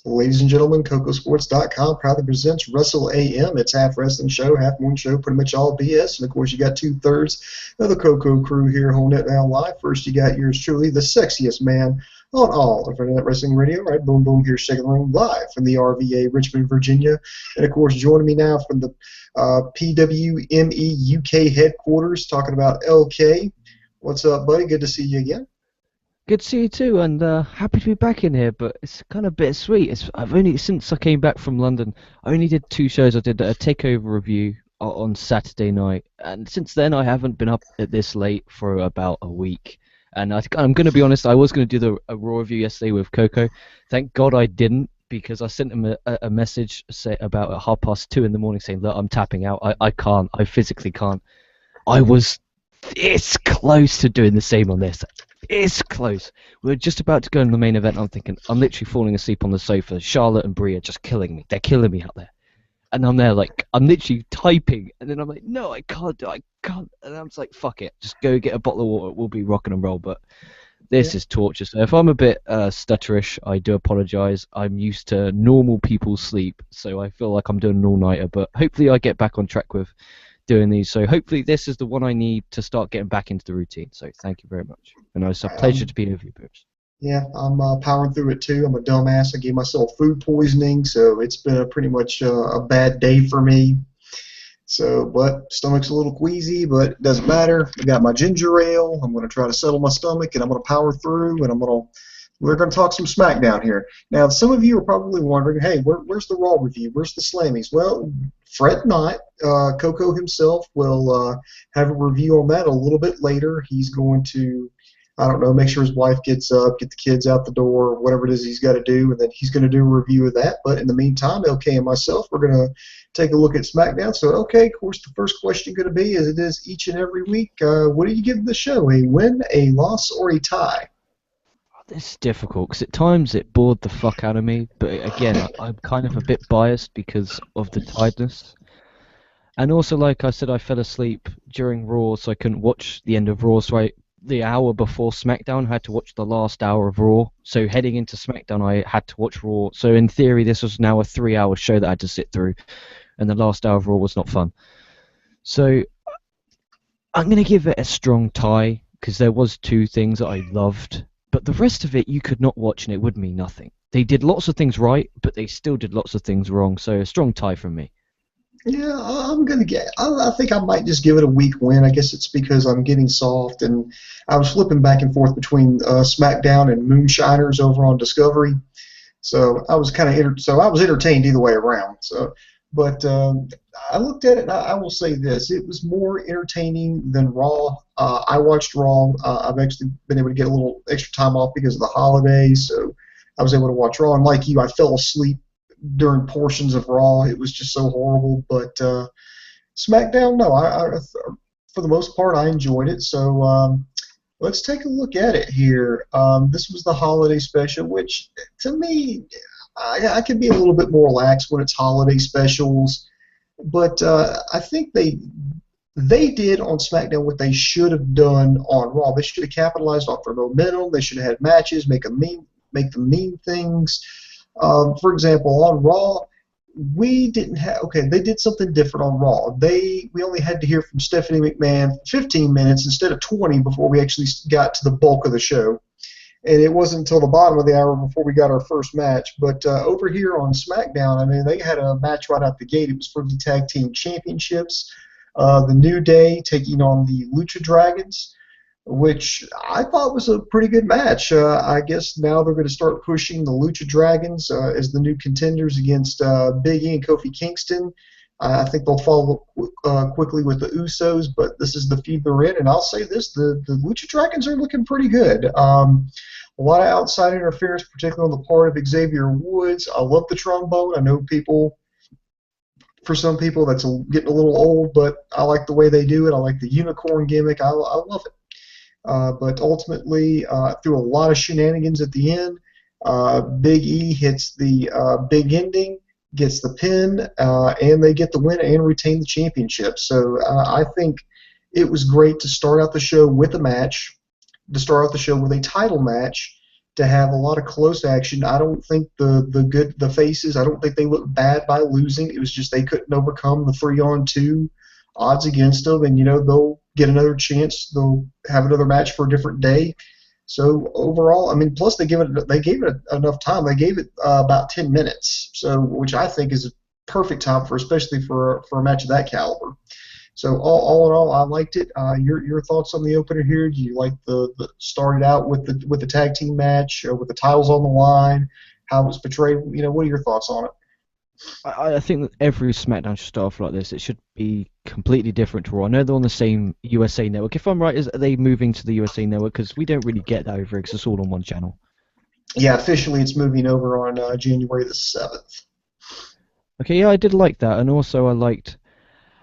Ladies and gentlemen, CocoSports.com proudly presents Wrestle AM. It's half wrestling show, half morning show, pretty much all BS. And of course, you got two-thirds of the Coco crew here holding it down live. First, you got yours truly, the sexiest man on all of Internet Wrestling Radio. Right, boom, boom, here, shaking the room live from the RVA, Richmond, Virginia. And of course, joining me now from the PWME UK headquarters, talking about LK. What's up, buddy? Good to see you again. Good to see you too, and happy to be back in here. But it's kind of bittersweet. I've only since I came back from London, I only did two shows. I did a takeover review on Saturday night, and since then I haven't been up at this late for about a week. And I'm going to be honest, I was going to do a Raw review yesterday with Coco. Thank God I didn't, because I sent him a message about at 2:30 in the morning saying, "Look, I'm tapping out. I can't. I physically can't." I was this close to doing the same on this. It's close. We're just about to go into the main event. I'm thinking, I'm literally falling asleep on the sofa. Charlotte and Brie are just killing me. They're killing me out there. And I'm there like, I'm literally typing. And then I'm like, no, I can't. And I'm just like, fuck it. Just go get a bottle of water. We'll be rocking and roll. But this is torture. So if I'm a bit stutterish, I do apologize. I'm used to normal people's sleep. So I feel like I'm doing an all-nighter. But hopefully I get back on track with doing these, so hopefully this is the one I need to start getting back into the routine. So thank you very much, and it's a pleasure to be with you, Bruce. Yeah, I'm powering through it too. I'm a dumbass. I gave myself food poisoning, so it's been pretty much a bad day for me. So, but stomach's a little queasy, but it doesn't matter. I got my ginger ale. I'm going to try to settle my stomach, and I'm going to power through, and we're going to talk some SmackDown here. Now, some of you are probably wondering, hey, where's the Raw review? Where's the Slammies? Well, fret not. Coco himself will have a review on that a little bit later. He's going to, I don't know, make sure his wife gets up, get the kids out the door, whatever it is he's got to do, and then he's going to do a review of that. But in the meantime, LK and myself, we're going to take a look at SmackDown. So, okay, of course, the first question going to be, as it is each and every week, what do you give the show, a win, a loss, or a tie? This is difficult because at times it bored the fuck out of me, but again, I'm kind of a bit biased because of the tiredness. And also, like I said, I fell asleep during Raw, so I couldn't watch the end of Raw. So the hour before SmackDown, I had to watch the last hour of Raw. So heading into SmackDown, I had to watch Raw. So in theory, this was now a 3-hour show that I had to sit through, and the last hour of Raw was not fun. So I'm going to give it a strong tie because there was two things that I loved. But the rest of it you could not watch and it would mean nothing. They did lots of things right, but they still did lots of things wrong. So a strong tie from me. Yeah, I think I might just give it a weak win. I guess it's because I'm getting soft, and I was flipping back and forth between SmackDown and Moonshiners over on Discovery. So I was I was entertained either way around. So, but I looked at it, and I will say this: it was more entertaining than Raw. I watched Raw. I've actually been able to get a little extra time off because of the holidays, so I was able to watch Raw. And like you, I fell asleep during portions of Raw. It was just so horrible. But SmackDown, no, I for the most part, I enjoyed it. So let's take a look at it here. This was the holiday special, which to me, I can be a little bit more lax when it's holiday specials. But I think they did on SmackDown what they should have done on Raw. They should have capitalized off their momentum. They should have had matches, make them mean things. For example, on Raw, we didn't have. Okay, they did something different on Raw. We only had to hear from Stephanie McMahon 15 minutes instead of 20 before we actually got to the bulk of the show. And it wasn't until the bottom of the hour before we got our first match. But over here on SmackDown, I mean, they had a match right out the gate. It was for the Tag Team Championships. The New Day taking on the Lucha Dragons, which I thought was a pretty good match. I guess now they're going to start pushing the Lucha Dragons as the new contenders against Big E and Kofi Kingston. I think they'll follow quickly with the Usos, but this is the feud they're in. And I'll say this, the Lucha Dragons are looking pretty good. A lot of outside interference, particularly on the part of Xavier Woods. I love the trombone. I know for some people that's getting a little old, but I like the way they do it. I like the unicorn gimmick. I love it. But ultimately, through a lot of shenanigans at the end, Big E hits the big ending, gets the pin, and they get the win and retain the championship. So I think it was great to start out the show with a match, to start out the show with a title match, to have a lot of close action. I don't think the faces. I don't think they look bad by losing. It was just they couldn't overcome the 3-on-2 odds against them, and they'll get another chance. They'll have another match for a different day. So overall, I mean, plus they gave it enough time. They gave it about 10 minutes, so which I think is a perfect time especially for a match of that caliber. So all in all, I liked it. Your thoughts on the opener here? Do you like the started out with the tag team match with the titles on the line? How it was portrayed? What are your thoughts on it? I think that every SmackDown should start off like this. It should be completely different to Raw. I know they're on the same USA Network. If I'm right, are they moving to the USA Network? Because we don't really get that over here because it's all on one channel. Yeah, officially it's moving over on January the 7th. Okay, yeah, I did like that, and also I liked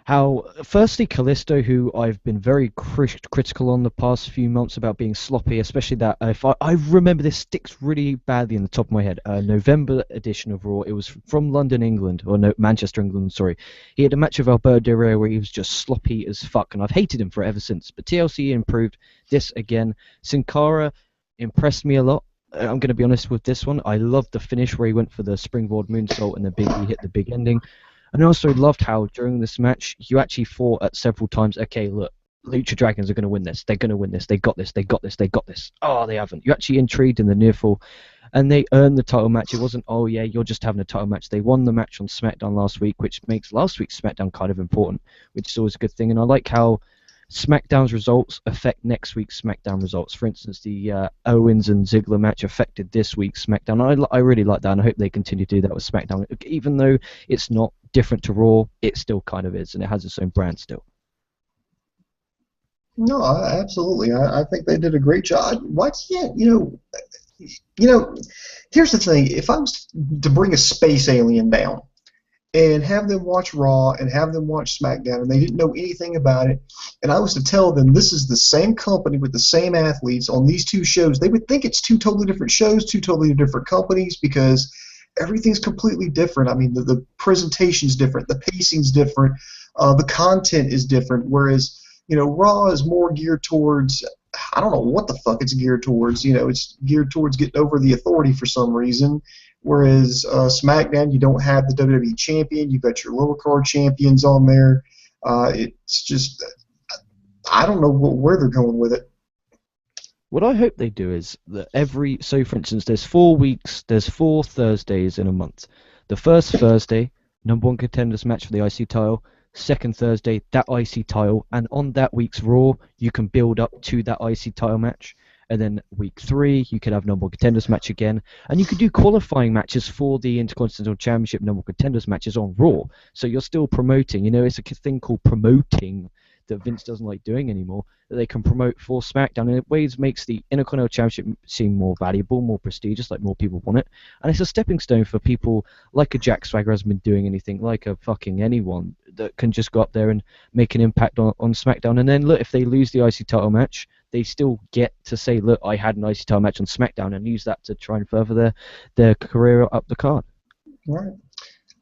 how, firstly, Kalisto, who I've been very critical on the past few months about being sloppy, especially that if I remember this sticks really badly in the top of my head. November edition of Raw, it was from London, England, or no, Manchester, England. Sorry, he had a match with Alberto Del Rio where he was just sloppy as fuck, and I've hated him for it ever since. But TLC improved this again. Sin Cara impressed me a lot. I'm going to be honest with this one. I loved the finish where he went for the springboard moonsault and he hit the big ending. And I also loved how during this match you actually thought at several times, okay, look, Lucha Dragons are going to win this. They're going to win this. They got this. They got this. They got this. Oh, they haven't. You're actually intrigued in the near fall. And they earned the title match. It wasn't, oh, yeah, you're just having a title match. They won the match on SmackDown last week, which makes last week's SmackDown kind of important, which is always a good thing. And I like how SmackDown's results affect next week's SmackDown results. For instance, the Owens and Ziggler match affected this week's SmackDown. I really like that, and I hope they continue to do that with SmackDown. Even though it's not different to Raw, it still kind of is, and it has its own brand still. No, absolutely. I think they did a great job. Why can't here's the thing. If I was to bring a space alien down and have them watch Raw and have them watch SmackDown and they didn't know anything about it, and I was to tell them this is the same company with the same athletes on these two shows, they would think it's two totally different shows, two totally different companies, because everything's completely different. I mean, the presentation's different, the pacing's different, the content is different, whereas Raw is more geared towards, I don't know what the fuck it's geared towards. It's geared towards getting over the Authority for some reason. Whereas SmackDown, you don't have the WWE Champion. You've got your lower card champions on there. It's just, I don't know where they're going with it. What I hope they do is that so for instance, there's 4 weeks, there's 4 Thursdays in a month. The first Thursday, number 1 contenders match for the IC title. Second Thursday, that IC title, and on that week's Raw, you can build up to that IC title match. And then week 3, you could have number 1 contenders match again, and you could do qualifying matches for the Intercontinental Championship number 1 contenders matches on Raw. So you're still promoting. It's a thing called promoting that Vince doesn't like doing anymore, that they can promote for SmackDown, and it ways makes the Intercontinental Championship seem more valuable, more prestigious, like more people want it, and it's a stepping stone for people like a Jack Swagger hasn't been doing anything, like a fucking anyone that can just go up there and make an impact on SmackDown. And then look, if they lose the IC title match, they still get to say, look, I had an IC title match on SmackDown, and use that to try and further their career up the card.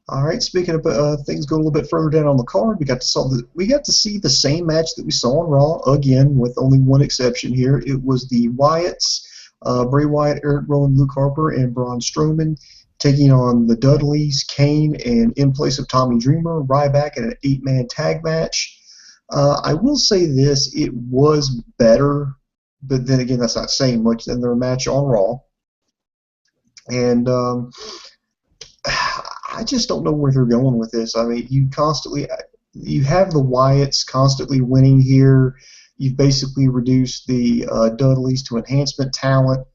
All right. Speaking of things going a little bit further down on the card, we got to see the same match that we saw on Raw again, with only one exception here. It was the Wyatts, Bray Wyatt, Eric Rowan, Luke Harper, and Braun Strowman taking on the Dudleys, Kane, and in place of Tommy Dreamer, Ryback in an 8-man tag match. I will say this: it was better, but then again, that's not saying much, than their match on Raw. And I just don't know where they're going with this. I mean, you have the Wyatts constantly winning here. You've basically reduced the Dudleys to enhancement talent,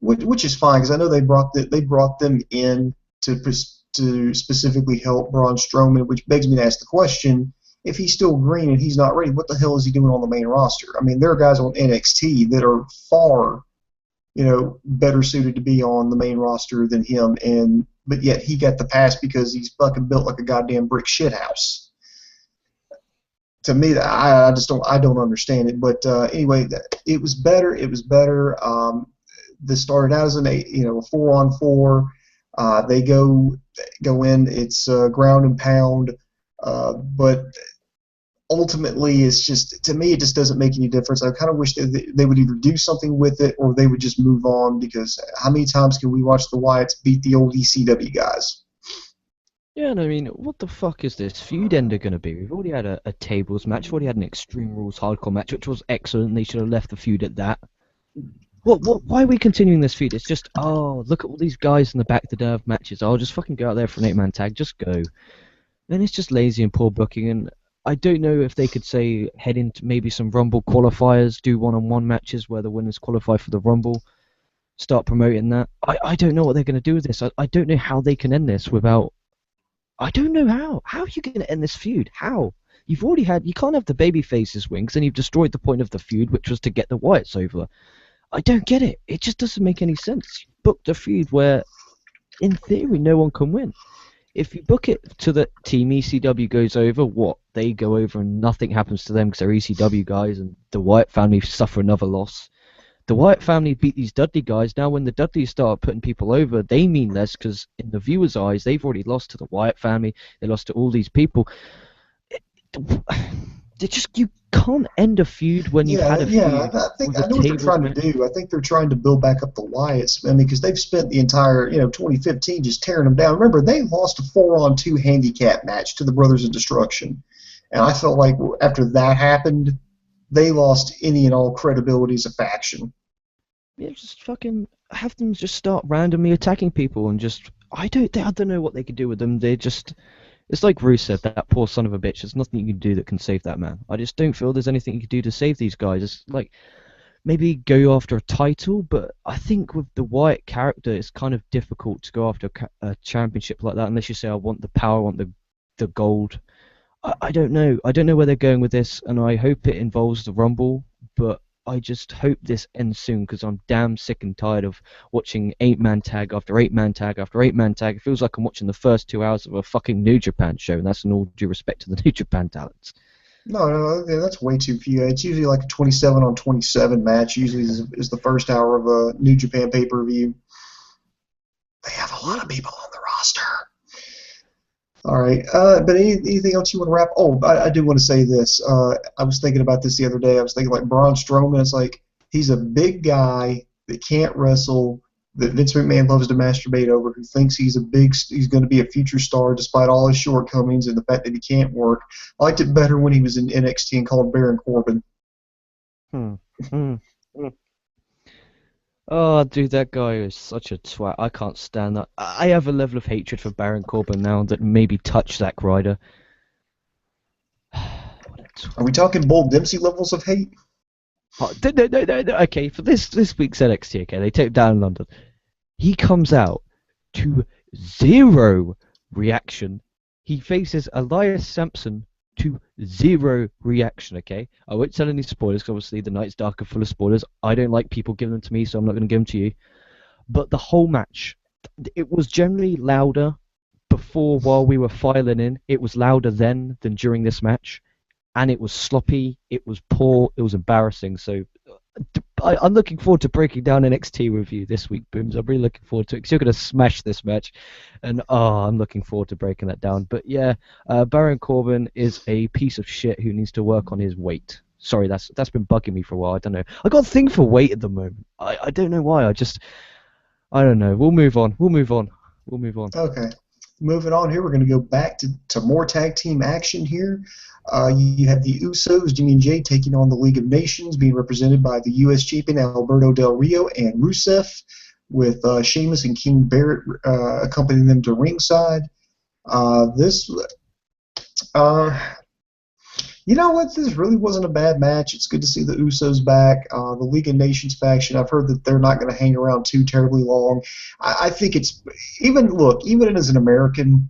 which is fine, because I know they brought them in to specifically help Braun Strowman, which begs me to ask the question: if he's still green and he's not ready, what the hell is he doing on the main roster? I mean, there are guys on NXT that are far, better suited to be on the main roster than him, but yet he got the pass because he's fucking built like a goddamn brick shithouse. To me, I don't understand it. But anyway, it was better. It was better. This started out as a 4-on-4. They go in. It's ground and pound. But ultimately, it's just, to me, it just doesn't make any difference. I kind of wish they would either do something with it or they would just move on, because how many times can we watch the Wyatts beat the old ECW guys? Yeah, and I mean, what the fuck is this feud ender going to be? We've already had a tables match, we've already had an Extreme Rules hardcore match, which was excellent. They should have left the feud at that. Why are we continuing this feud? It's just, oh, look at all these guys in the back that don't have matches. I'll just fucking go out there for an 8-man tag. Just go. And it's just lazy and poor booking. And I don't know if they could say head into maybe some Rumble qualifiers, do one-on-one matches where the winners qualify for the Rumble, start promoting that. I don't know what they're going to do with this. I don't know how they can end this without. I don't know how. How are you going to end this feud? How? You've already had. You can't have the baby faces wings, and you've destroyed the point of the feud, which was to get the Wyatts over. I don't get it. It just doesn't make any sense. You booked a feud where, in theory, no one can win. If you book it to the team ECW goes over, what? They go over and nothing happens to them because they're ECW guys, and the Wyatt family suffer another loss. The Wyatt family beat these Dudley guys. Now when the Dudleys start putting people over, they mean less because in the viewers' eyes, they've already lost to the Wyatt family. They lost to all these people. You can't end a feud when you've had a feud. I know what they're trying to do. I think they're trying to build back up the Wyatts. I mean, because they've spent the entire 2015 just tearing them down. Remember, they lost a 4-on-2 handicap match to the Brothers of Destruction, and I felt like after that happened, they lost any and all credibility as a faction. Yeah, just fucking have them just start randomly attacking people and just I don't know what they could do with them. They just it's like Rusev, that poor son of a bitch. There's nothing you can do that can save that man. I just don't feel there's anything you can do to save these guys. It's like maybe go after a title, but I think with the Wyatt character, it's kind of difficult to go after a championship like that unless you say I want the power, I want the gold. I don't know. I don't know where they're going with this, and I hope it involves the Rumble, but I just hope this ends soon because I'm damn sick and tired of watching 8-man tag after 8-man tag after 8-man tag. It feels like I'm watching the first 2 hours of a fucking New Japan show, and that's in all due respect to the New Japan talents. No, that's way too few. It's usually like a 27-on-27 match. Usually is the first hour of a New Japan pay-per-view. They have a lot of people on the roster. All right, but anything else you want to wrap? Oh, I do want to say this. I was thinking about this the other day. I was thinking like Braun Strowman. It's like he's a big guy that can't wrestle, that Vince McMahon loves to masturbate over, who thinks he's going to be a future star despite all his shortcomings and the fact that he can't work. I liked it better when he was in NXT and called Baron Corbin. Oh, dude, that guy is such a twat. I can't stand that. I have a level of hatred for Baron Corbin now that maybe touch Zack Ryder. Are we talking Bull Dempsey levels of hate? Oh, no. Okay, for this week's NXT, okay, they take him down in London. He comes out to 0 reaction. He faces Elias Sampson to 0 reaction, okay? I won't tell any spoilers, because obviously the night's dark and full of spoilers. I don't like people giving them to me, so I'm not going to give them to you. But the whole match, it was generally louder before while we were filing in. It was louder then than during this match. And it was sloppy, it was poor, it was embarrassing. So I'm looking forward to breaking down NXT with you this week, Booms. I'm really looking forward to it because you're going to smash this match. And I'm looking forward to breaking that down. But yeah, Baron Corbin is a piece of shit who needs to work on his weight. Sorry, that's been bugging me for a while. I don't know. I got a thing for weight at the moment. I don't know why. I don't know. We'll move on. Okay. Moving on here, we're going to go back to more tag team action here. You have the Usos, Jimmy and Jay, taking on the League of Nations, being represented by the U.S. champion Alberto Del Rio and Rusev, with Sheamus and King Barrett accompanying them to ringside. You know what? This really wasn't a bad match. It's good to see the Usos back. The League of Nations faction, I've heard that they're not going to hang around too terribly long. I think it's even as an American,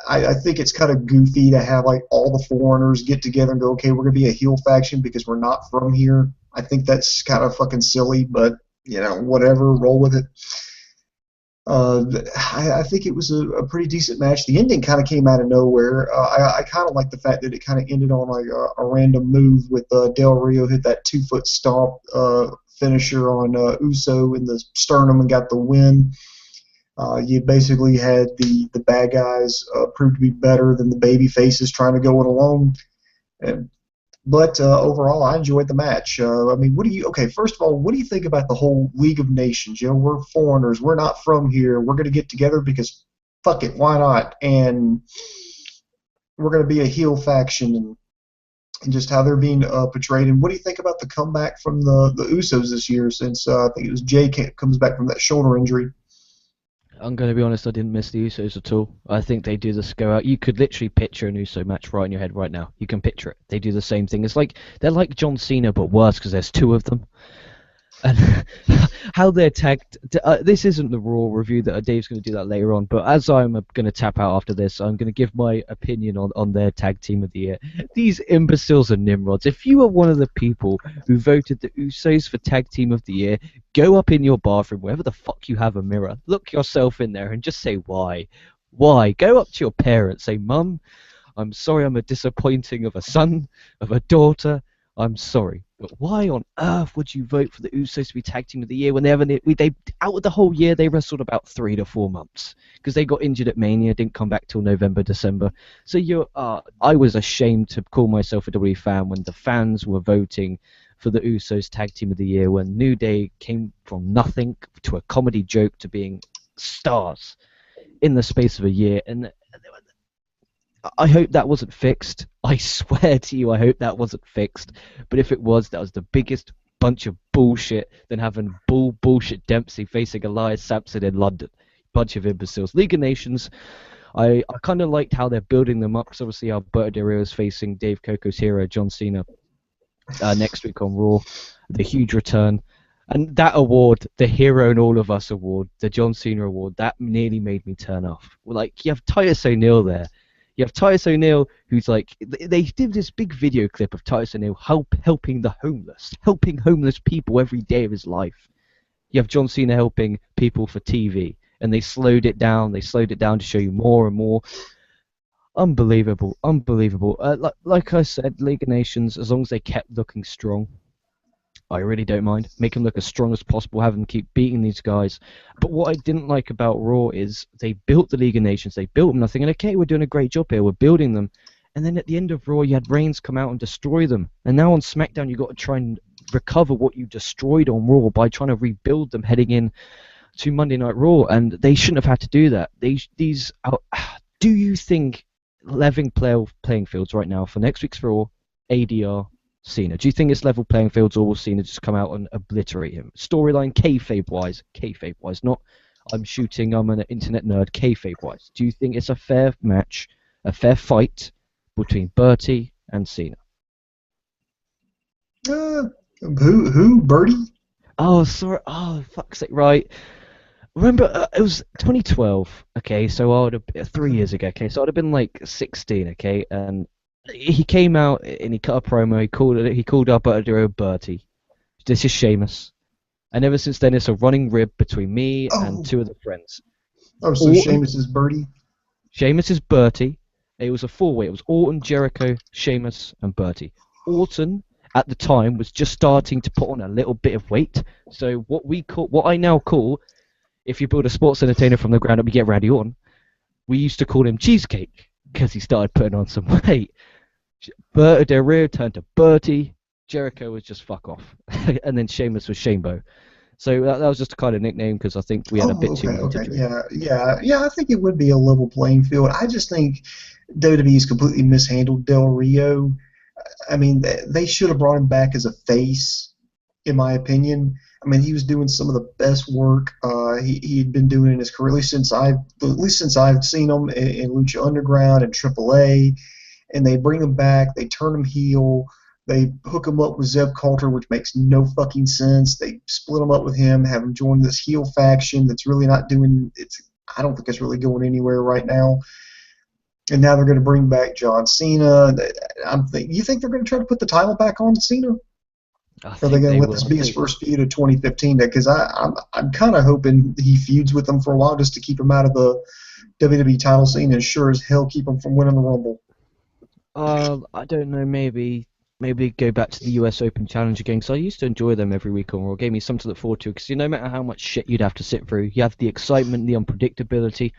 I think it's kind of goofy to have like all the foreigners get together and go, okay, we're going to be a heel faction because we're not from here. I think that's kind of fucking silly, but whatever, roll with it. I think it was a pretty decent match. The ending kind of came out of nowhere. I kind of like the fact that it kind of ended on like a random move with Del Rio hit that 2-foot stomp finisher on Uso in the sternum and got the win. You basically had the bad guys prove to be better than the baby faces trying to go it alone. But overall, I enjoyed the match. I mean, what do you? Okay, first of all, what do you think about the whole League of Nations? You know, we're foreigners. We're not from here. We're going to get together because fuck it, why not? And we're going to be a heel faction, and just how they're being portrayed. And what do you think about the comeback from the Usos this year? Since I think it was Jay comes back from that shoulder injury. I'm going to be honest, I didn't miss the Usos at all. I think they do this go out. You could literally picture an Uso match right in your head right now. You can picture it. They do the same thing. It's like they're like John Cena, but worse because there's two of them. And how they're tagged. This isn't the Raw review that Dave's going to do that later on. But as I'm going to tap out after this, I'm going to give my opinion on their tag team of the year. These imbeciles and nimrods. If you are one of the people who voted the Usos for tag team of the year, go up in your bathroom, wherever the fuck you have a mirror, look yourself in there, and just say why. Why? Go up to your parents, say, Mum, I'm sorry I'm a disappointing of a son, of a daughter. I'm sorry, but why on earth would you vote for the Usos to be tag team of the year when they out of the whole year they wrestled about 3 to 4 months because they got injured at Mania, didn't come back till November, December. So I was ashamed to call myself a WWE fan when the fans were voting for the Usos tag team of the year when New Day came from nothing to a comedy joke to being stars in the space of a year. And I hope that wasn't fixed. I swear to you, I hope that wasn't fixed. But if it was, that was the biggest bunch of bullshit than having bullshit Dempsey facing Elias Sampson in London. Bunch of imbeciles. League of Nations, I kind of liked how they're building them up because obviously Alberto Del Rio is facing Dave Coco's hero, John Cena, next week on Raw. The huge return. And that award, the Hero in All of Us award, the John Cena award, that nearly made me turn off. Like, you have Titus O'Neil there. You have Titus O'Neil, who's like, they did this big video clip of Titus O'Neil helping the homeless, helping homeless people every day of his life. You have John Cena helping people for TV, and they slowed it down to show you more and more. Unbelievable. Like I said, League of Nations, as long as they kept looking strong, I really don't mind. Make them look as strong as possible, have them keep beating these guys. But what I didn't like about Raw is they built the League of Nations, they built them, and I'm thinking, okay, we're doing a great job here, we're building them. And then at the end of Raw, you had Reigns come out and destroy them. And now on SmackDown, you've got to try and recover what you destroyed on Raw by trying to rebuild them heading in to Monday Night Raw. And they shouldn't have had to do that. Do you think leveling playing fields right now for next week's Raw, ADR, Cena? Do you think it's level playing fields, or will Cena just come out and obliterate him? Storyline, kayfabe-wise, not I'm shooting, I'm an internet nerd, kayfabe-wise. Do you think it's a fair match, a fair fight between Bertie and Cena? Who? Birdie? Oh, sorry. Oh, fuck's sake, right. Remember, it was 2012, okay, so I would have, 3 years ago, okay, so I'd have been like 16, okay, and he came out and he cut a promo. He called up Bertie. This is Sheamus, and ever since then it's a running rib between me and two of the friends. Oh, so Sheamus is Bertie. Sheamus is Bertie. It was a four-way. It was Orton, Jericho, Sheamus, and Bertie. Orton at the time was just starting to put on a little bit of weight. So what I now call, if you build a sports entertainer from the ground up, you get Randy Orton. We used to call him Cheesecake because he started putting on some weight. Del Rio turned to Bertie. Jericho was just fuck off. And then Sheamus was Shamebo. So that was just a kind of nickname because I think we had a bit too much. Okay. Yeah. I think it would be a level playing field. I just think WWE's completely mishandled Del Rio. I mean, they should have brought him back as a face, in my opinion. I mean, he was doing some of the best work he'd been doing in his career, at least since I've seen him in Lucha Underground and AAA. And they bring him back, they turn him heel, they hook him up with Zeb Coulter, which makes no fucking sense. They split him up with him, have him join this heel faction that's really not doing I don't think it's really going anywhere right now. And now they're going to bring back John Cena. You think they're going to try to put the title back on Cena? Or are they going to let this be his first feud of 2015? Because I'm kind of hoping he feuds with them for a while just to keep him out of the WWE title scene and sure as hell keep him from winning the Rumble. I don't know, maybe go back to the US Open Challenge again, because I used to enjoy them every week on Raw. It gave me something to look forward to, because no matter how much shit you'd have to sit through, you have the excitement, the unpredictability.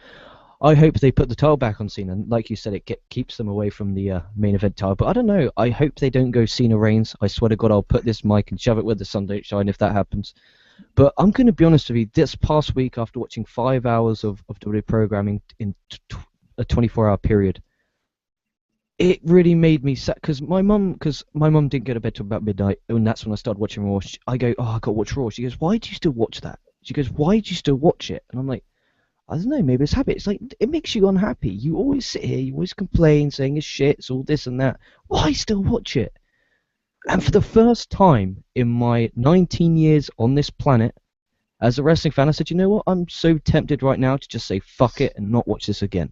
I hope they put the title back on Cena, and like you said, keeps them away from the main event title. But I don't know. I hope they don't go Cena Reigns. I swear to God, I'll put this mic and shove it where the sun don't shine if that happens. But I'm going to be honest with you. This past week, after watching 5 hours of WWE programming in a 24-hour period, it really made me sad because my mum didn't go to bed till about midnight, and that's when I started watching Raw. I go, oh, I got to watch Raw. She goes, why do you still watch that? She goes, why do you still watch it? And I'm like, I don't know, maybe it's habit. It's like, it makes you unhappy. You always sit here, you always complain, saying it's shit, it's all this and that. Why still watch it? And for the first time in my 19 years on this planet, as a wrestling fan, I said, you know what? I'm so tempted right now to just say fuck it and not watch this again.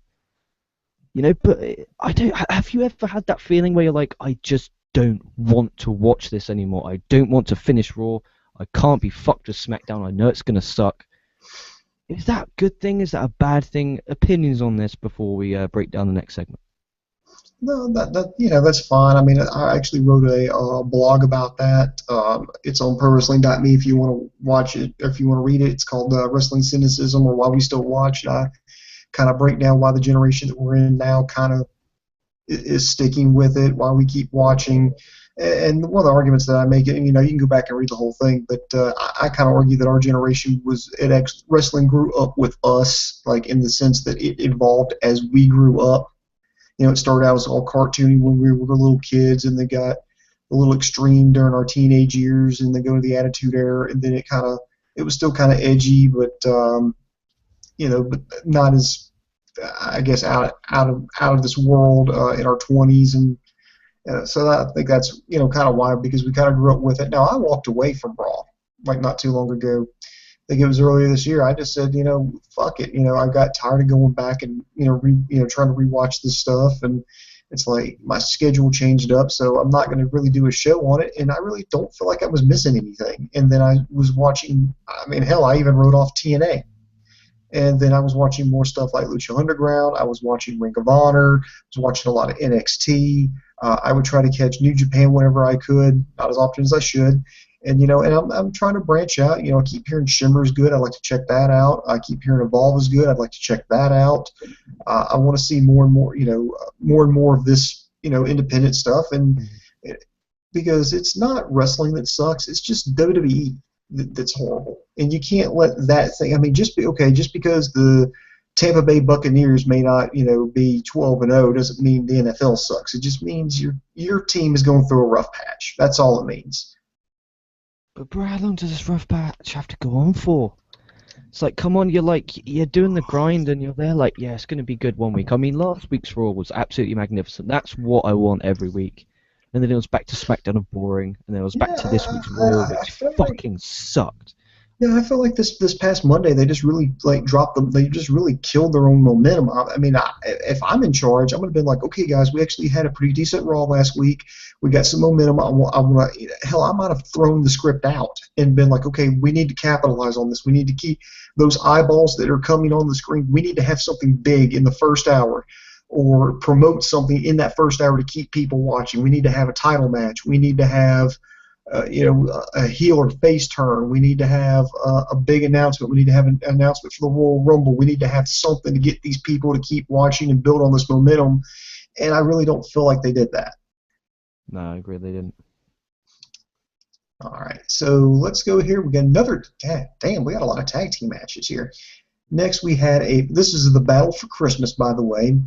You know, but I don't. Have you ever had that feeling where you're like, I just don't want to watch this anymore. I don't want to finish Raw. I can't be fucked with SmackDown. I know it's gonna suck. Is that a good thing? Is that a bad thing? Opinions on this before we break down the next segment. No, that's fine. I mean, I actually wrote a blog about that. It's on ProWrestling.me if you want to watch it, or if you want to read it. It's called Wrestling Cynicism, or Why We Still Watch. And I kind of break down why the generation that we're in now kind of is sticking with it, why we keep watching. And one of the arguments that I make, and you can go back and read the whole thing, but I kind of argue that our generation wrestling grew up with us, like in the sense that it evolved as we grew up. It started out as all cartoony when we were little kids, and they got a little extreme during our teenage years, and then go to the Attitude Era, and then it was still kind of edgy, but but not as, I guess, out of this world in our 20s, and so I think that's kind of why, because we kind of grew up with it. Now I walked away from Raw like not too long ago. I think it was earlier this year. I just said, fuck it. I got tired of going back and trying to rewatch this stuff, and it's like my schedule changed up, so I'm not going to really do a show on it, and I really don't feel like I was missing anything. And then I was watching. I mean, hell, I even wrote off TNA. And then I was watching more stuff like Lucha Underground. I was watching Ring of Honor. I was watching a lot of NXT. I would try to catch New Japan whenever I could, not as often as I should. And I'm trying to branch out. I keep hearing Shimmer's good. I'd like to check that out. I keep hearing Evolve is good. I'd like to check that out. I want to see more and more of this, independent stuff. And because it's not wrestling that sucks, it's just WWE that's horrible. And you can't let that thing. I mean, just because the Tampa Bay Buccaneers may not, be 12-0 doesn't mean the NFL sucks. It just means your team is going through a rough patch. That's all it means. But bro, how long does this rough patch have to go on for? It's like, come on, you're doing the grind and you're there like, yeah, it's going to be good one week. I mean, last week's Raw was absolutely magnificent. That's what I want every week. And then it was back to SmackDown of boring, and then it was back to this week's Raw, which fucking sucked. Yeah, I feel like this past Monday they just really dropped them. They just really killed their own momentum. I mean, if I'm in charge, I'm gonna be like, okay, guys, we actually had a pretty decent Raw last week. We got some momentum. I might have thrown the script out and been like, okay, we need to capitalize on this. We need to keep those eyeballs that are coming on the screen. We need to have something big in the first hour, or promote something in that first hour to keep people watching. We need to have a title match. We need to have a heel or face turn. We need to have a big announcement. We need to have an announcement for the Royal Rumble. We need to have something to get these people to keep watching and build on this momentum. And I really don't feel like they did that. No, I agree, they didn't. All right, so let's go here. We got another. Damn, we got a lot of tag team matches here. Next, we had this is the Battle for Christmas, by the way.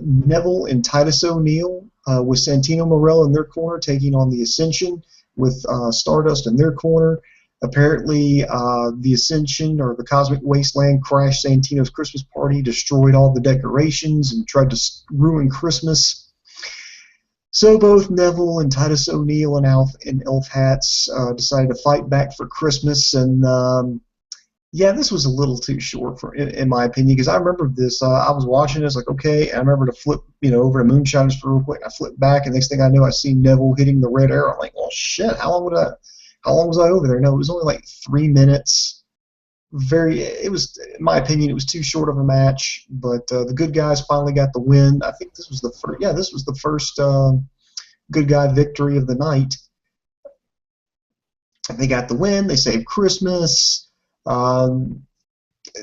Neville and Titus O'Neil with Santino Marella in their corner taking on the Ascension with Stardust in their corner. Apparently, the Ascension, or the Cosmic Wasteland, crashed Santino's Christmas party, destroyed all the decorations, and tried to ruin Christmas. So both Neville and Titus O'Neil in elf hats decided to fight back for Christmas, and yeah, this was a little too short in my opinion, because I remember this. I was watching it, I was like, okay, and I remember to flip, over to Moonshiners for real quick. I flipped back, and next thing I knew, I see Neville hitting the red arrow. I'm like, well, shit, how long was I over there? No, it was only like 3 minutes. It was, in my opinion, it was too short of a match. But the good guys finally got the win. I think this was the first. Yeah, this was the first good guy victory of the night. And they got the win. They saved Christmas.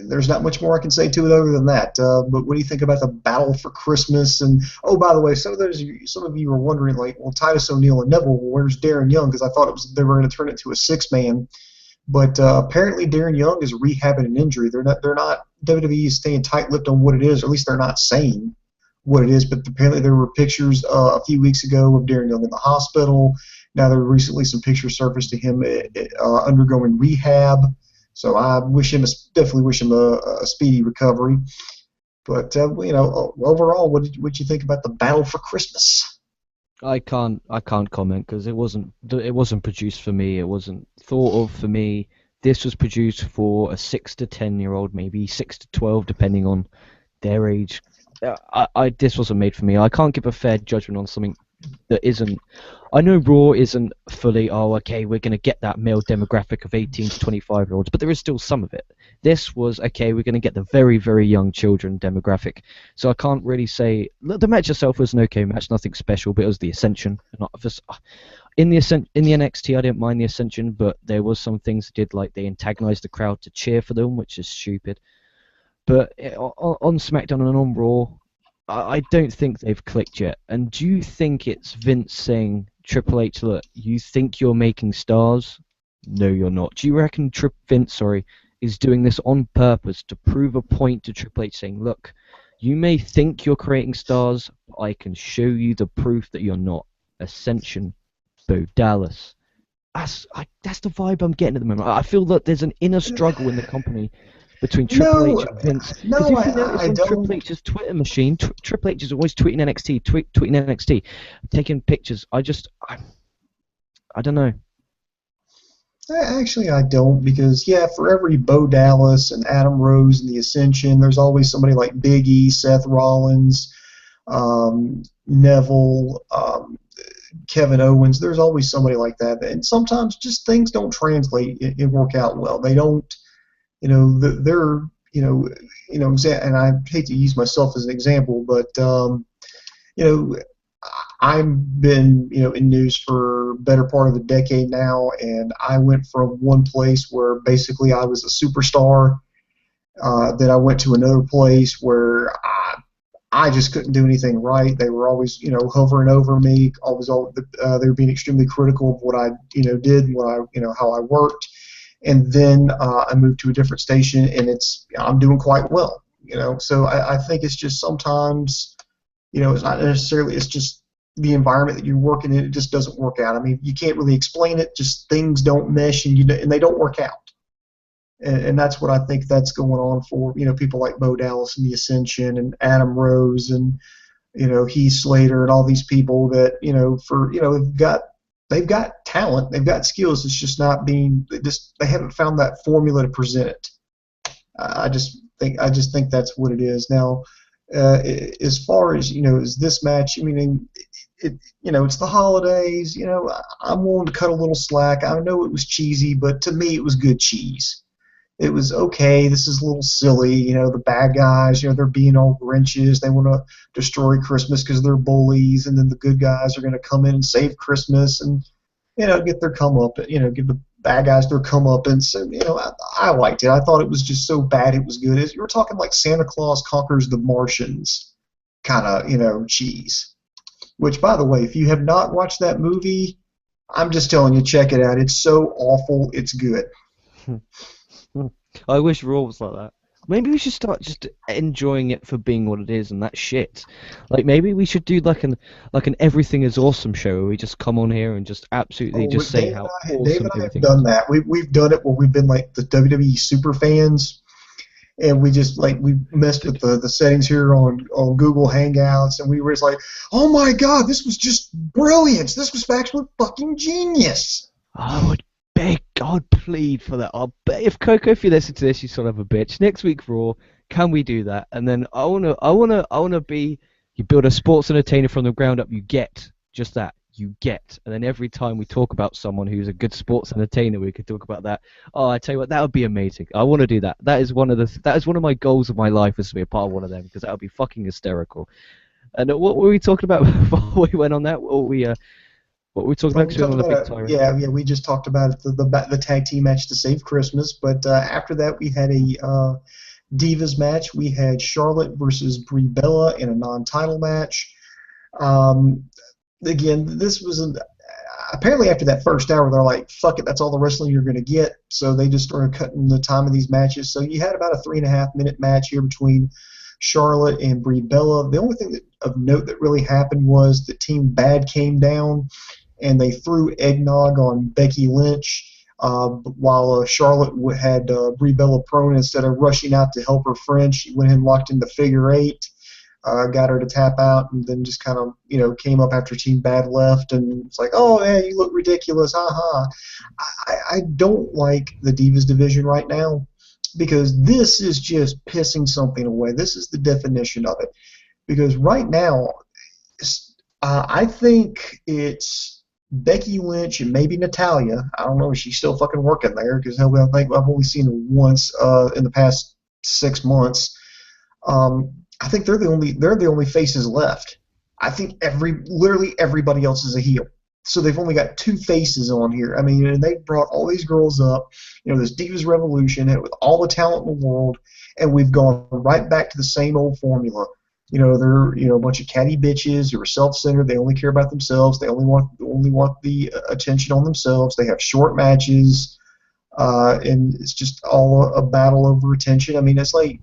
there's not much more I can say to it other than that. But what do you think about the battle for Christmas? And oh, by the way, some of you were wondering, like, well, Titus O'Neil and Neville, well, where's Darren Young? Because I thought they were going to turn it to a six-man, but apparently Darren Young is rehabbing an injury. They're not WWE is staying tight-lipped on what it is, or at least they're not saying what it is. But apparently there were pictures a few weeks ago of Darren Young in the hospital. Now there were recently some pictures surfaced of him undergoing rehab. So I definitely wish him a speedy recovery. But overall, what you think about the battle for Christmas? I can't comment because it wasn't produced for me. It wasn't thought of for me. This was produced for a 6 to 10 year old, maybe 6 to 12, depending on their age. This wasn't made for me. I can't give a fair judgment on something that isn't. I know Raw isn't fully. Oh, okay, we're gonna get that male demographic of 18 to 25-year-olds, but there is still some of it. This was okay. We're gonna get the very, very young children demographic. So I can't really say the match itself was an okay match, nothing special, but it was the Ascension. In the NXT, I didn't mind the Ascension, but there was some things that did, like they antagonized the crowd to cheer for them, which is stupid. But on SmackDown and on Raw, I don't think they've clicked yet. And do you think it's Vince saying, Triple H, look, you think you're making stars? No, you're not. Do you reckon Vince, is doing this on purpose to prove a point to Triple H, saying, look, you may think you're creating stars, but I can show you the proof that you're not. Ascension, Bo Dallas. That's the vibe I'm getting at the moment. I feel that there's an inner struggle in the company between Triple H and Vince. No, if you notice I on don't. Triple H's Twitter machine, Triple H is always tweeting NXT, tweeting NXT, taking pictures. I don't know. Actually, I don't, because for every Bo Dallas and Adam Rose and the Ascension, there's always somebody like Big E, Seth Rollins, Neville, Kevin Owens. There's always somebody like that, and sometimes just things don't translate and work out well. They don't. They're and I hate to use myself as an example, but I've been in news for a better part of a decade now, and I went from one place where basically I was a superstar, then I went to another place where I just couldn't do anything right. They were always hovering over me. They were being extremely critical of what I did, and what how I worked. And then I moved to a different station, and I'm doing quite well. So I think it's just sometimes, it's not necessarily, it's just the environment that you're working in. It just doesn't work out. I mean, you can't really explain it. Just things don't mesh, and they don't work out. And that's what I think that's going on for people like Bo Dallas and the Ascension and Adam Rose and Heath Slater and all these people that they've got talent, they've got skills. It's just not they haven't found that formula to present it. I just think that's what it is. Now, as far as as this match, I mean, it's the holidays. I'm willing to cut a little slack. I know it was cheesy, but to me, it was good cheese. It was okay. This is a little silly. The bad guys, they're being all Grinches. They want to destroy Christmas because they're bullies, and then the good guys are going to come in and save Christmas and, get their give the bad guys their comeuppance. And, I liked it. I thought it was just so bad it was good. You were talking like Santa Claus Conquers the Martians kind of, cheese. Which, by the way, if you have not watched that movie, I'm just telling you, check it out. It's so awful, it's good. I wish Raw was like that. Maybe we should start just enjoying it for being what it is, and that shit. Like maybe we should do like an Everything Is Awesome show where we just come on here and just absolutely just say how awesome Dave and I have everything done is. that. We've done it where we've been like the WWE super fans, and we just we messed with the settings here on Google Hangouts, and we were just like, oh my god, this was just brilliant. This was actually fucking genius. I would beg, God, plead for that. I'll bet if Coco, if you listen to this, you son of a bitch. Next week Raw, can we do that? And then I wanna be. You build a sports entertainer from the ground up. You get just that. You get, and then every time we talk about someone who's a good sports entertainer, we could talk about that. Oh, I tell you what, that would be amazing. I want to do that. That is one of my goals of my life, is to be a part of one of them, because that would be fucking hysterical. And what were we talking about before we went on that? What were we talking Well, about? we 'Cause we talked went on a about big it. tirade. Yeah, we just talked about it, the tag team match to save Christmas. But after that, we had a Divas match. We had Charlotte versus Brie Bella in a non-title match. Um, Again, this was apparently after that first hour, they're like, "Fuck it, that's all the wrestling you're going to get." So they just started cutting the time of these matches. So you had about a 3.5 minute match here between Charlotte and Brie Bella. The only thing of note that really happened was that Team Bad came down and they threw eggnog on Becky Lynch. While Charlotte had Brie Bella prone, instead of rushing out to help her friend, she went ahead and locked in the figure eight, got her to tap out, and then just kind of, came up after Team Bad left, and it's like, oh, yeah, you look ridiculous, haha. I don't like the Divas division right now because this is just pissing something away. This is the definition of it. Because right now, I think it's Becky Lynch and maybe Natalia. I don't know if she's still fucking working there because I think I've only seen her once in the past 6 months. I think they're the only faces left. I think literally everybody else is a heel. So they've only got two faces on here. I mean, and they brought all these girls up, this Divas Revolution with all the talent in the world, and we've gone right back to the same old formula. They're a bunch of catty bitches who are self-centered. They only care about themselves. They only want the attention on themselves. They have short matches, and it's just all a battle over attention. I mean, it's like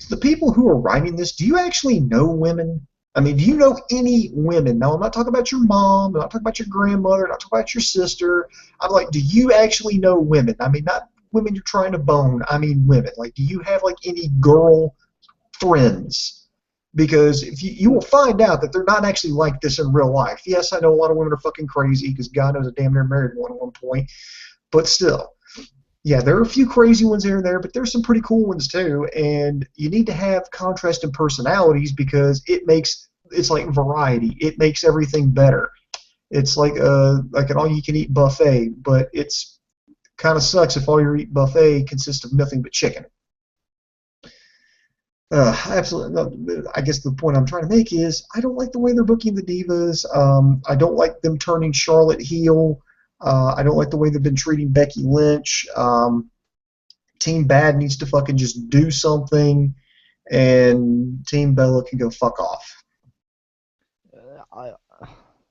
the people who are writing this. Do you actually know women? I mean, do you know any women? No, I'm not talking about your mom. I'm not talking about your grandmother. I'm not talking about your sister. I'm like, do you actually know women? I mean, not women you're trying to bone. I mean, women. Like, do you have like any girl friends? Because if you will find out that they're not actually like this in real life. Yes, I know a lot of women are fucking crazy because God knows I damn near married one at one point, but still, yeah, there are a few crazy ones here and there, but there's some pretty cool ones too. And you need to have contrast in personalities because it's like variety. It makes everything better. It's like an all-you-can-eat buffet, but it's kind of sucks if all your eat buffet consists of nothing but chicken. Absolutely. No, I guess the point I'm trying to make is I don't like the way they're booking the Divas. I don't like them turning Charlotte heel. I don't like the way they've been treating Becky Lynch. Team Bad needs to fucking just do something, and Team Bella can go fuck off. I,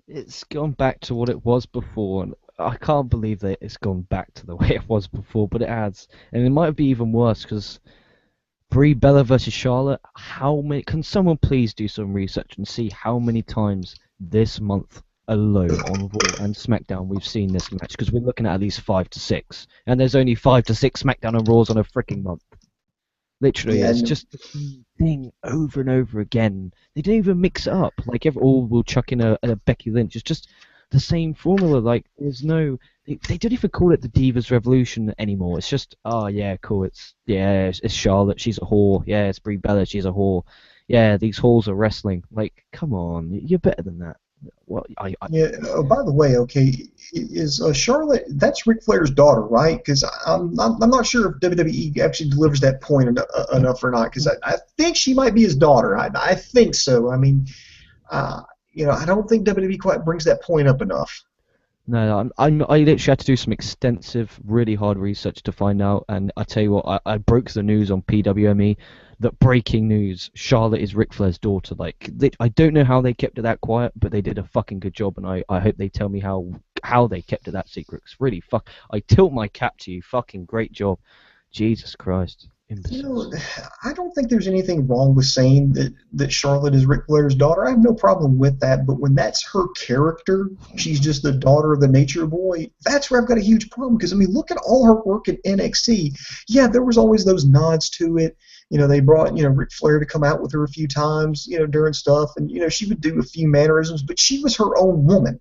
it's gone back to what it was before, and I can't believe that it's gone back to the way it was before, but it has. And it might be even worse because Brie Bella versus Charlotte. How many? Can someone please do some research and see how many times this month alone on Raw and SmackDown we've seen this match? Because we're looking at least 5 to 6, and there's only 5 to 6 SmackDown and Raws on a freaking month. Literally, Yeah, it's just the same thing over and over again. They don't even mix it up. Like, we'll chuck in a Becky Lynch. It's just the same formula. Like, there's no. They don't even call it the Divas Revolution anymore. It's just, oh yeah, cool. It's Charlotte. She's a whore. Yeah, it's Brie Bella. She's a whore. Yeah, these whores are wrestling. Like, come on, you're better than that. Well, yeah. Oh, by the way, okay, is Charlotte? That's Ric Flair's daughter, right? Because I'm not sure if WWE actually delivers that point enough or not. Because I think she might be his daughter. I think so. I mean, I don't think WWE quite brings that point up enough. No, I literally had to do some extensive, really hard research to find out, and I tell you what, I broke the news on PWME that breaking news, Charlotte is Ric Flair's daughter. Like, I don't know how they kept it that quiet, but they did a fucking good job, and I hope they tell me how they kept it that secret. 'Cause really, I tilt my cap to you. Fucking great job. Jesus Christ. Imbeciles. I don't think there's anything wrong with saying that Charlotte is Ric Flair's daughter. I have no problem with that. But when that's her character, she's just the daughter of the Nature Boy. That's where I've got a huge problem. Because I mean, look at all her work in NXT. Yeah, there was always those nods to it. They brought Ric Flair to come out with her a few times, during stuff, and she would do a few mannerisms. But she was her own woman.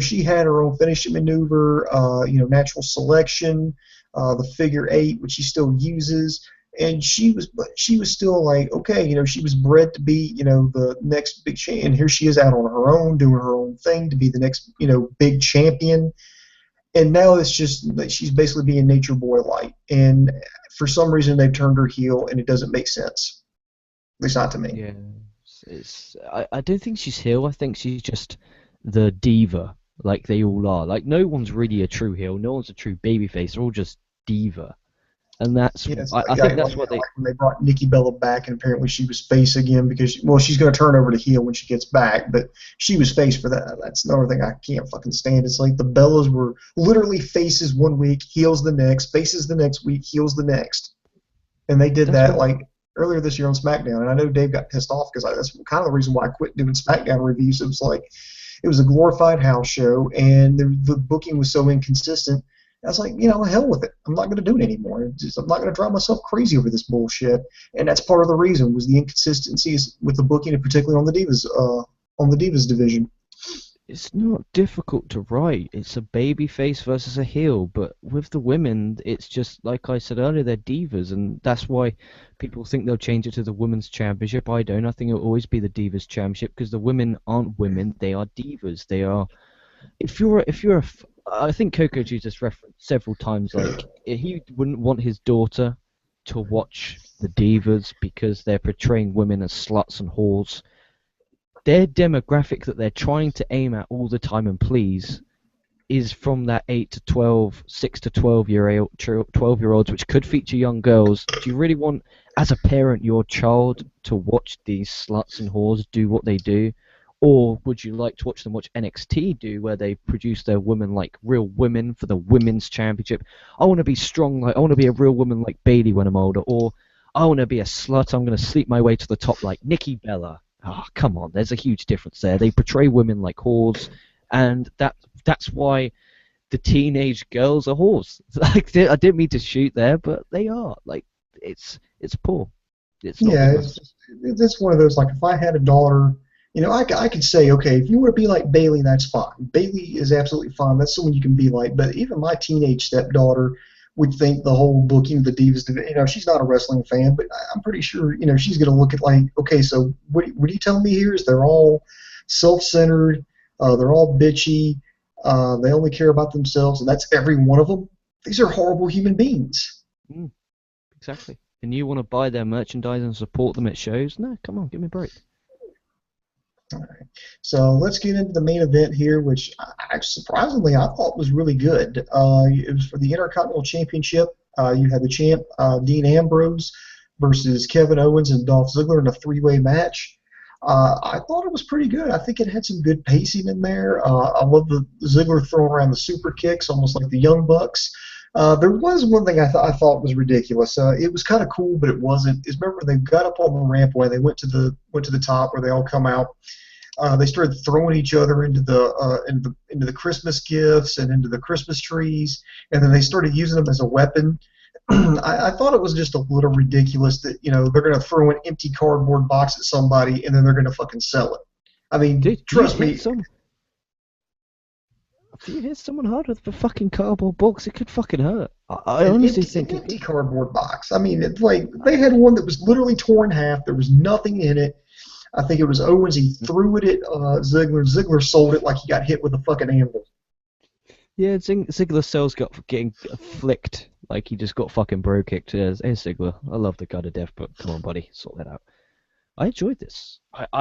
She had her own finishing maneuver, natural selection, the figure eight, which she still uses, and she was still like, okay, she was bred to be, the next big champion. And here she is out on her own, doing her own thing to be the next, big champion. And now it's just that she's basically being Nature Boy light, and for some reason they've turned her heel, and it doesn't make sense. At least not to me. Yeah, I don't think she's heel. I think she's just the diva like they all are. Like no one's really a true heel, no one's a true babyface. They're all just diva, and that's Yes, I yeah, think that's what they. like when they brought Nikki Bella back, and apparently she was face again because, well, she's going to turn over to heel when she gets back, but she was face for that. That's another thing I can't fucking stand. It's like the Bellas were literally faces one week, heels the next, faces the next week, heels the next, and they did That's that what. like earlier this year on SmackDown. And I know Dave got pissed off because that's kind of the reason why I quit doing SmackDown reviews. It was like it was a glorified house show, and the booking was so inconsistent. I was like, hell with it. I'm not going to do it anymore. I'm not going to drive myself crazy over this bullshit. And that's part of the reason was the inconsistencies with the booking, and particularly on the Divas division. It's not difficult to write. It's a baby face versus a heel, but with the women, it's just like I said earlier, they're divas, and that's why people think they'll change it to the women's championship. I don't. I think it'll always be the divas championship because the women aren't women; they are divas. They are. I think Coco just referenced several times, like he wouldn't want his daughter to watch the divas because they're portraying women as sluts and whores. Their demographic that they're trying to aim at all the time and please is from that 8 to 12, 6 to 12-year olds, which could feature young girls. Do you really want, as a parent, your child to watch these sluts and whores do what they do? Or would you like to watch them watch NXT do, where they produce their women like real women for the women's championship? I want to be strong, like I want to be a real woman like Bayley when I'm older, or I want to be a slut. I'm going to sleep my way to the top like Nikki Bella. Oh, come on, there's a huge difference there. They portray women like whores, and that's why the teenage girls are whores. Like I didn't mean to shoot there, but they are. Like it's poor. It's not Yeah, good enough. it's one of those, like, if I had a daughter, I could say, okay, if you want to be like Bailey, that's fine. Bailey is absolutely fine. That's someone you can be like. But even my teenage stepdaughter would think the whole booking of the Divas, she's not a wrestling fan, but I'm pretty sure, she's going to look at like, okay, so what are you telling me here is they're all self-centered, they're all bitchy, they only care about themselves, and that's every one of them. These are horrible human beings. Mm, exactly. And you want to buy their merchandise and support them at shows? No, come on, give me a break. All right. So let's get into the main event here, which surprisingly I thought was really good. It was for the Intercontinental Championship. You had the champ, Dean Ambrose, versus Kevin Owens and Dolph Ziggler in a three-way match. I thought it was pretty good. I think it had some good pacing in there. I love the Ziggler throwing around the super kicks, almost like the Young Bucks. There was one thing I thought was ridiculous. It was kind of cool, but it wasn't. Is remember they got up on the rampway, they went to the top where they all come out. They started throwing each other into the Christmas gifts and into the Christmas trees, and then they started using them as a weapon. I thought it was just a little ridiculous that they're going to throw an empty cardboard box at somebody and then they're going to fucking sell it. I mean, Dude, trust me. If you hit someone hard with a fucking cardboard box, it could fucking hurt. I An honestly empty, think an it empty could. cardboard box. I mean, it's like they had one that was literally torn in half. There was nothing in it. I think it was Owens. He threw it at Ziggler. Ziggler sold it like he got hit with a fucking anvil. Yeah, Ziggler's cells got getting flicked like he just got fucking bro kicked. Here's Ziggler. I love the guy to death, but come on, buddy, sort that out. I enjoyed this.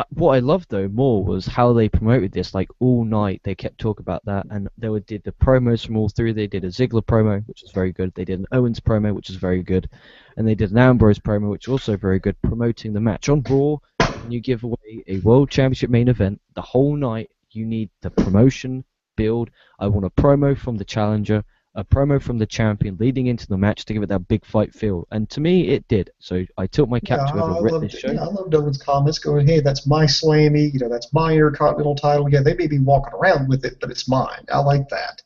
What I loved though more was how they promoted this. Like all night, they kept talking about that, and did the promos from all three. They did a Ziggler promo, which was very good. They did an Owens promo, which was very good, and they did an Ambrose promo, which was also very good, promoting the match on Raw. When you give away a World Championship main event, the whole night you need the promotion build. I want a promo from the challenger, a promo from the champion leading into the match to give it that big fight feel. And to me, it did. So I tilt my Yeah, cap to whoever written this show. I loved Owens' comments going, "Hey, that's my Slammy. That's my Intercontinental title. Yeah, they may be walking around with it, but it's mine. I like that."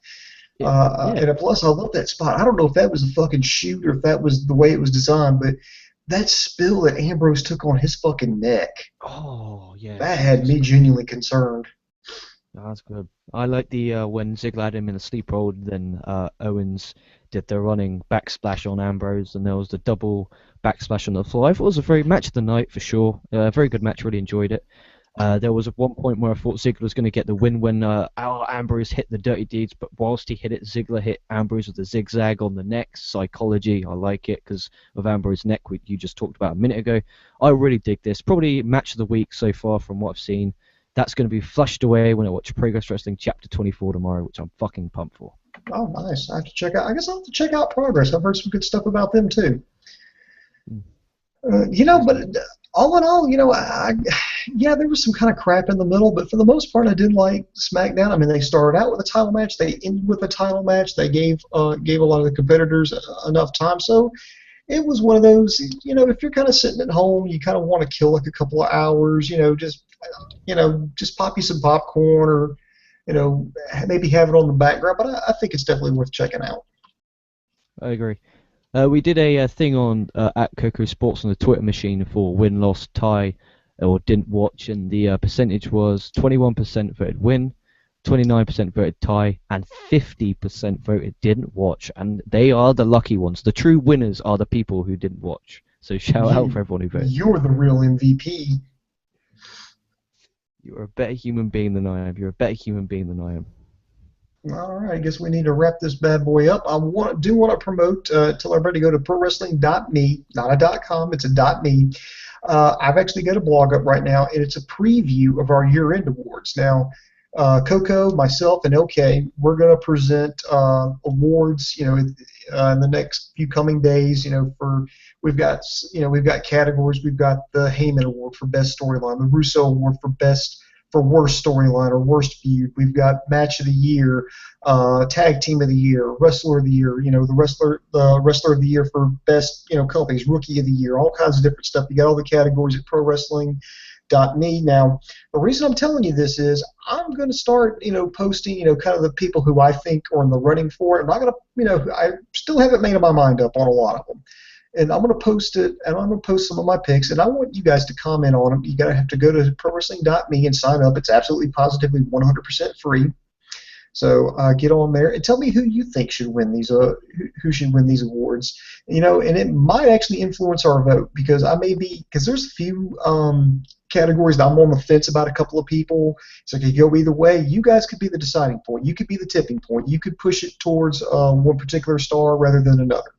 Yeah. And plus, I love that spot. I don't know if that was a fucking shoot or if that was the way it was designed, but that spill that Ambrose took on his fucking neck, Oh, yeah, that had Jesus me Christ. genuinely concerned. That's good. I like the when Ziggler had him in a sleep hold, then Owens did the running backsplash on Ambrose, and there was the double backsplash on the floor. I thought it was a very match of the night for sure. Very good match. Really enjoyed it. There was at one point where I thought Ziggler was going to get the win when Ambrose hit the Dirty Deeds, but whilst he hit it, Ziggler hit Ambrose with a zigzag on the neck. Psychology, I like it because of Ambrose's neck, you just talked about a minute ago. I really dig this. Probably match of the week so far from what I've seen. that's going to be flushed away when I watch Progress Wrestling Chapter 24 tomorrow, which I'm fucking pumped for. Oh, nice. I have to check out. I guess I'll have to check out Progress. I've heard some good stuff about them too. But all in all, yeah, there was some kind of crap in the middle, but for the most part, I did like SmackDown. I mean, they started out with a title match, they ended with a title match. They gave a lot of the competitors enough time, so it was one of those. If you're kind of sitting at home, you kind of want to kill like a couple of hours. Just pop you some popcorn or maybe have it on the background. But I think it's definitely worth checking out. I agree. We did a thing on at Coco Sports on the Twitter machine for win, loss, tie, or didn't watch, and the percentage was 21% voted win, 29% voted tie, and 50% voted didn't watch. And they are the lucky ones. The true winners are the people who didn't watch. So shout out for everyone who voted. You're the real MVP. You're a better human being than I am. You're a better human being than I am. All right, I guess we need to wrap this bad boy up. I do want to promote, tell everybody to go to prowrestling.me, not a .com, it's a .me. I've actually got a blog up right now, and it's a preview of our year-end awards. Now, Coco, myself, and LK, we're going to present awards, in the next few coming days. We've got categories. We've got the Heyman Award for Best Storyline, the Russo Award for worst storyline or worst feud. We've got Match of the Year, Tag Team of the Year, Wrestler of the Year. The Wrestler of the Year for Best companies, Rookie of the Year, all kinds of different stuff. You got all the categories at ProWrestling.me. Now, the reason I'm telling you this is I'm going to start posting kind of the people who I think are in the running for it. I'm not going to I still haven't made my mind up on a lot of them. And I'm going to post it, and I'm going to post some of my picks, and I want you guys to comment on them. You're going to have to go to prowrestling.me and sign up. It's absolutely, positively 100% free. So get on there and tell me who you think should win these. Who should win these awards? And it might actually influence our vote because there's a few categories that I'm on the fence about. A couple of people, so it could go either way. You guys could be the deciding point. You could be the tipping point. You could push it towards one particular star rather than another.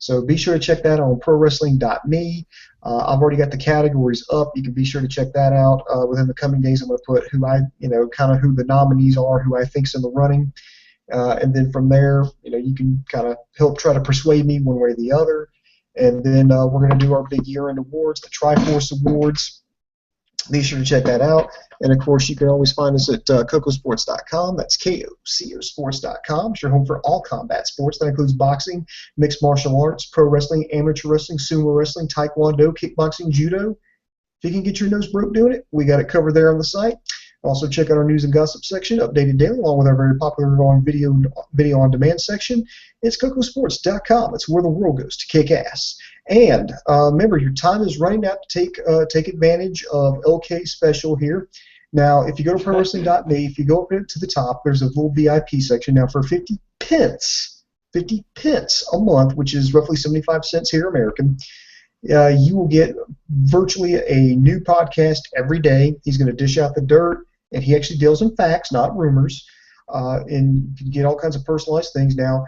So be sure to check that on prowrestling.me. I've already got the categories up. You can be sure to check that out. Within the coming days, I'm going to put who who the nominees are, who I think's in the running. And then from there, you can kind of help try to persuade me one way or the other. And then we're going to do our big year-end awards, the Triforce Awards. Be sure to check that out. And, of course, you can always find us at cocosports.com. That's KOCOsports.com. It's your home for all combat sports. That includes boxing, mixed martial arts, pro wrestling, amateur wrestling, sumo wrestling, taekwondo, kickboxing, judo. If you can get your nose broke doing it, we got it covered there on the site. Also, check out our news and gossip section, updated daily, along with our very popular growing video on demand section. It's cocosports.com. It's where the world goes to kick ass. And remember, your time is running out to take advantage of LK's special here. Now, if you go to prowrestling.me, if you go up to the top, there's a little VIP section. Now, for 50 pence a month, which is roughly 75 cents here American, you will get virtually a new podcast every day. He's going to dish out the dirt, and he actually deals in facts, not rumors. And you can get all kinds of personalized things. Now,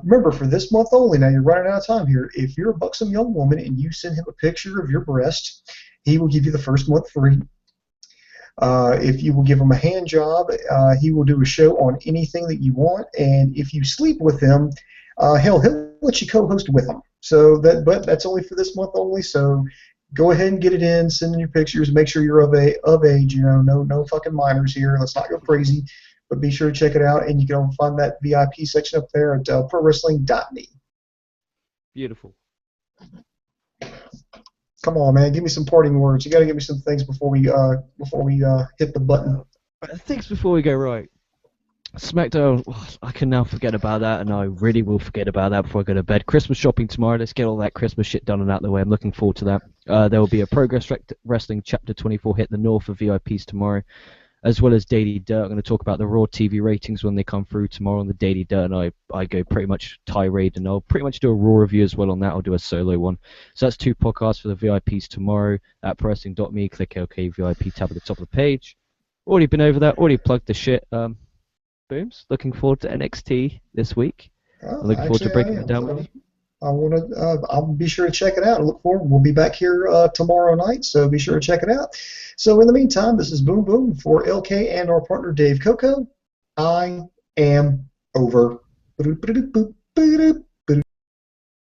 remember, for this month only, now you're running out of time here, if you're a buxom young woman and you send him a picture of your breast, he will give you the first month free. If you will give him a hand job, he will do a show on anything that you want. And if you sleep with him, he'll let you co-host with him. But that's only for this month only. So go ahead and get it in. Send in your pictures. Make sure you're of age. No fucking minors here. Let's not go crazy. But be sure to check it out, and you can find that VIP section up there at prowrestling.me. Beautiful. Come on, man. Give me some parting words. You got to give me some things before we hit the button. Things before we go, right. SmackDown, I can now forget about that, and I really will forget about that before I go to bed. Christmas shopping tomorrow. Let's get all that Christmas shit done and out of the way. I'm looking forward to that. There will be a Progress Wrestling Chapter 24 hit the North for VIPs tomorrow, as well as Daily Dirt. I'm going to talk about the Raw TV ratings when they come through tomorrow on the Daily Dirt, and I go pretty much tirade, and I'll pretty much do a Raw review as well on that. I'll do a solo one. So that's 2 podcasts for the VIPs tomorrow at prowrestling.me. Click OK VIP tab at the top of the page. Already been over that. Already plugged the shit. Booms. Looking forward to NXT this week. I'm looking forward to breaking it down with you. I'll be sure to check it out. I look forward. We'll be back here tomorrow night, so be sure to check it out. So in the meantime, this is Boom Boom for LK and our partner Dave Coco. I am over.